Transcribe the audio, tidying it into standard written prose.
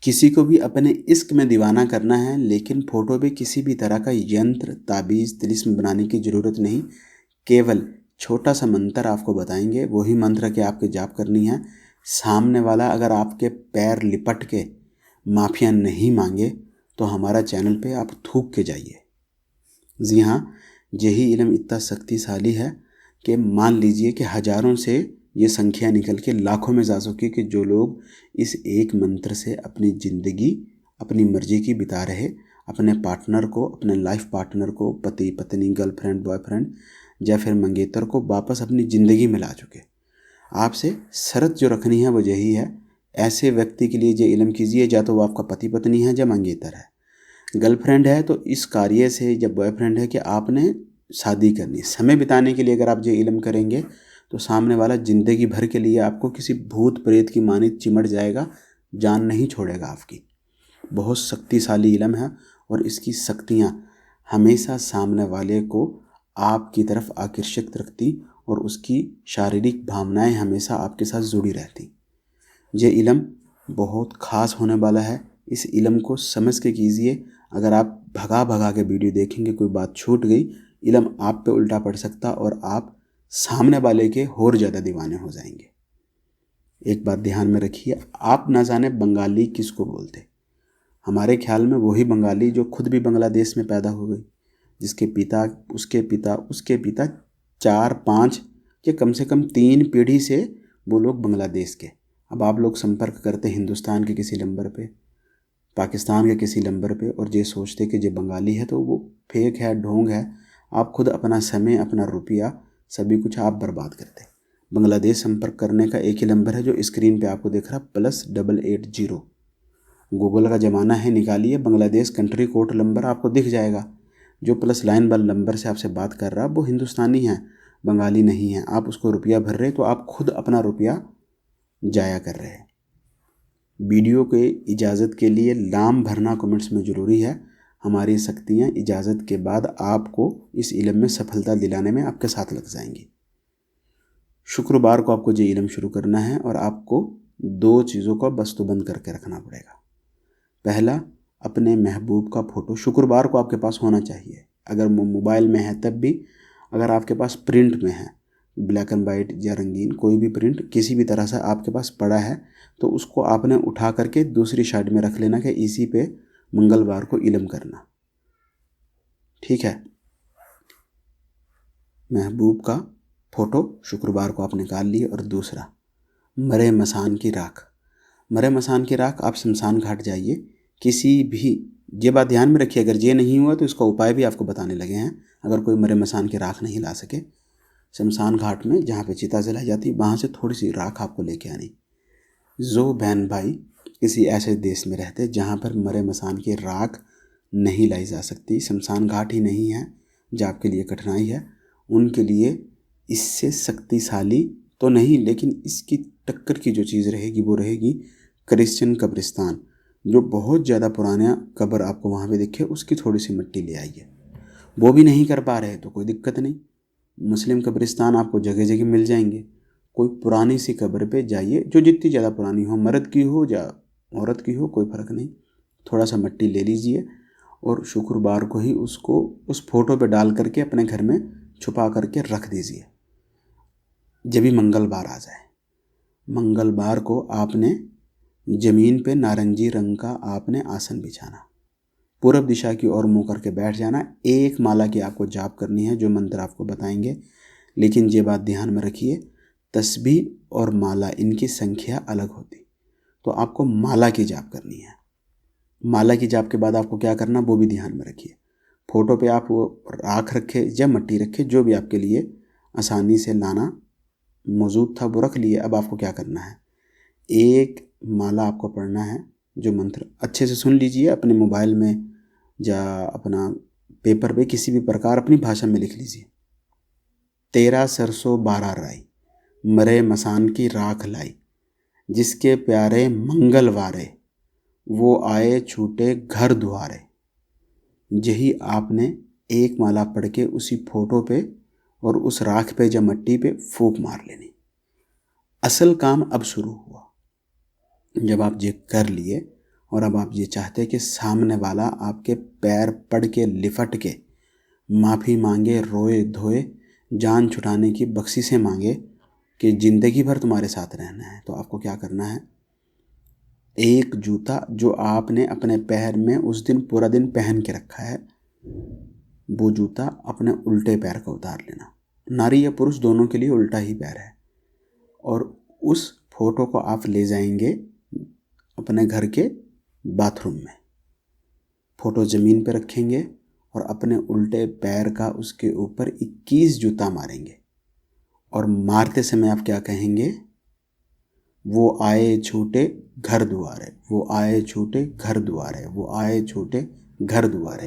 किसी को भी अपने इश्क में दीवाना करना है, लेकिन फ़ोटो पे किसी भी तरह का यंत्र, ताबीज़, तिलिस्म बनाने की ज़रूरत नहीं। केवल छोटा सा मंत्र आपको बताएंगे, वही मंत्र के आपके जाप करनी है। सामने वाला अगर आपके पैर लिपट के माफ़िया नहीं मांगे तो हमारा चैनल पे आप थूक के जाइए। जी हाँ, यही इल्म इतना शक्तिशाली है कि मान लीजिए कि हज़ारों से ये संख्या निकल के लाखों में जा चुकी कि जो लोग इस एक मंत्र से अपनी ज़िंदगी अपनी मर्जी की बिता रहे, अपने पार्टनर को, अपने लाइफ पार्टनर को, पति पत्नी, गर्लफ्रेंड बॉयफ्रेंड या फिर मंगेतर को वापस अपनी ज़िंदगी में ला चुके। आपसे शर्त जो रखनी है वो यही है, ऐसे व्यक्ति के लिए ये इल्म कीजिए, या तो वो आपका पति पत्नी है या मंगेतर है। गर्लफ्रेंड है तो इस कार्य से, या बॉयफ्रेंड है कि आपने शादी करनी, समय बिताने के लिए अगर आप ये इल्म करेंगे तो सामने वाला ज़िंदगी भर के लिए आपको किसी भूत प्रेत की मानित चिमट जाएगा, जान नहीं छोड़ेगा आपकी। बहुत शक्तिशाली इल्म है और इसकी शक्तियाँ हमेशा सामने वाले को आपकी तरफ आकर्षित रखती और उसकी शारीरिक भावनाएं हमेशा आपके साथ जुड़ी रहती। ये इल्म बहुत ख़ास होने वाला है। इस इल्म को समझ के कीजिए। अगर आप भगा भगा के वीडियो देखेंगे, कोई बात छूट गई, इल्म आप पे उल्टा पड़ सकता और आप सामने वाले के और ज़्यादा दीवाने हो जाएंगे। एक बात ध्यान में रखिए, आप ना जाने बंगाली किसको बोलते। हमारे ख्याल में वही बंगाली जो खुद भी बांग्लादेश में पैदा हो गई, जिसके पिता, उसके पिता, उसके पिता 4-5 या कम से कम 3 पीढ़ी से वो लोग बांग्लादेश के। अब आप लोग संपर्क करते हिंदुस्तान के किसी नंबर पे, पाकिस्तान के किसी नंबर पे, और ये सोचते कि ये बंगाली है तो वो फेक है, ढोंग है। आप खुद अपना समय, अपना रुपया, सभी कुछ आप बर्बाद करते। बांग्लादेश संपर्क करने का एक ही नंबर है जो स्क्रीन पे आपको दिख रहा, +880। गूगल का ज़माना है, निकालिए बांग्लादेश कंट्री कोड नंबर, आपको दिख जाएगा। जो प्लस लाइन वाले नंबर से आपसे बात कर रहा वो हिंदुस्तानी है, बंगाली नहीं है। आप उसको रुपया भर रहे तो आप खुद अपना रुपया जाया कर रहे हैं। वीडियो के इजाज़त के लिए नाम भरना कमेंट्स में ज़रूरी है। हमारी शक्तियाँ इजाज़त के बाद आपको इस इल्म में सफलता दिलाने में आपके साथ लग जाएंगी। शुक्रवार को आपको ये इल्म शुरू करना है और आपको 2 चीज़ों का बस्तुबंद करके रखना पड़ेगा। पहला, अपने महबूब का फ़ोटो शुक्रवार को आपके पास होना चाहिए। अगर मोबाइल में है तब भी, अगर आपके पास प्रिंट में है, ब्लैक एंड वाइट या रंगीन, कोई भी प्रिंट किसी भी तरह से आपके पास पड़ा है तो उसको आपने उठा करके दूसरी साइड में रख लेना कि इसी पे मंगलवार को इल्म करना। ठीक है, महबूब का फ़ोटो शुक्रवार को आप निकाल लिए। और दूसरा, मरे मसान की राख। मरे मसान की राख, आप शमशान घाट जाइए, किसी भी, ये बात ध्यान में रखिए, अगर ये नहीं हुआ तो इसका उपाय भी आपको बताने लगे हैं। अगर कोई मरे मसान की राख नहीं ला सके, शमशान घाट में जहाँ पे चिता जलाई जाती, वहाँ से थोड़ी सी राख आपको लेके आनी। जो बहन भाई किसी ऐसे देश में रहते जहाँ पर मरे मसान की राख नहीं लाई जा सकती, शमशान घाट ही नहीं है, जो आपके लिए कठिनाई है, उनके लिए इससे शक्तिशाली तो नहीं, लेकिन इसकी टक्कर की जो चीज़ रहेगी वो रहेगी क्रिश्चियन कब्रिस्तान। जो बहुत ज़्यादा पुराना कब्र आपको वहाँ पे दिखे, उसकी थोड़ी सी मिट्टी ले आइए। वो भी नहीं कर पा रहे तो कोई दिक्कत नहीं, मुस्लिम कब्रिस्तान आपको जगह जगह मिल जाएंगे। कोई पुरानी सी कब्र पे जाइए, जो जितनी ज़्यादा पुरानी हो, मर्द की हो या औरत की हो, कोई फ़र्क नहीं, थोड़ा सा मिट्टी ले लीजिए और शुक्रवार को ही उसको उस फोटो पे डाल करके अपने घर में छुपा करके रख दीजिए। जब भी मंगलवार आ जाए, मंगलवार को आपने ज़मीन पे नारंगी रंग का आपने आसन बिछाना, पूरब दिशा की ओर मुँह करके बैठ जाना। एक माला की आपको जाप करनी है, जो मंत्र आपको बताएंगे। लेकिन ये बात ध्यान में रखिए, तस्बीह और माला, इनकी संख्या अलग होती, तो आपको माला की जाप करनी है। माला की जाप के बाद आपको क्या करना वो भी ध्यान में रखिए। फ़ोटो पे आप वो राख रखे या मिट्टी रखे, जो भी आपके लिए आसानी से लाना मौजूद था वो रख लिए। अब आपको क्या करना है, एक माला आपको पढ़ना है, जो मंत्र अच्छे से सुन लीजिए, अपने मोबाइल में या अपना पेपर पे किसी भी प्रकार अपनी भाषा में लिख लीजिए। 13 सरसों 12 राई, मरे मसान की राख लाई, जिसके प्यारे मंगलवारे, वो आए छूटे घर दुआरे। यही आपने एक माला पढ़ के उसी फोटो पे और उस राख पे या मट्टी पे फूंक मार लेनी। असल काम अब शुरू हुआ। जब आप ये कर लिए और अब आप ये चाहते हैं कि सामने वाला आपके पैर पड़ के लिपट के माफ़ी मांगे, रोए धोए, जान छुटाने की बख्शिशें मांगे कि ज़िंदगी भर तुम्हारे साथ रहना है। तो आपको क्या करना है, एक जूता जो आपने अपने पैर में उस दिन पूरा दिन पहन के रखा है, वो जूता अपने उल्टे पैर का उतार लेना। नारी या पुरुष दोनों के लिए उल्टा ही पैर है। और उस फोटो को आप ले जाएंगे अपने घर के बाथरूम में, फोटो ज़मीन पर रखेंगे और अपने उल्टे पैर का उसके ऊपर 21 जूता मारेंगे। और मारते समय आप क्या कहेंगे, वो आए छूटे घर दुआरे, वो आए छूटे घर दुआरे, वो आए छूटे घर दुआरे।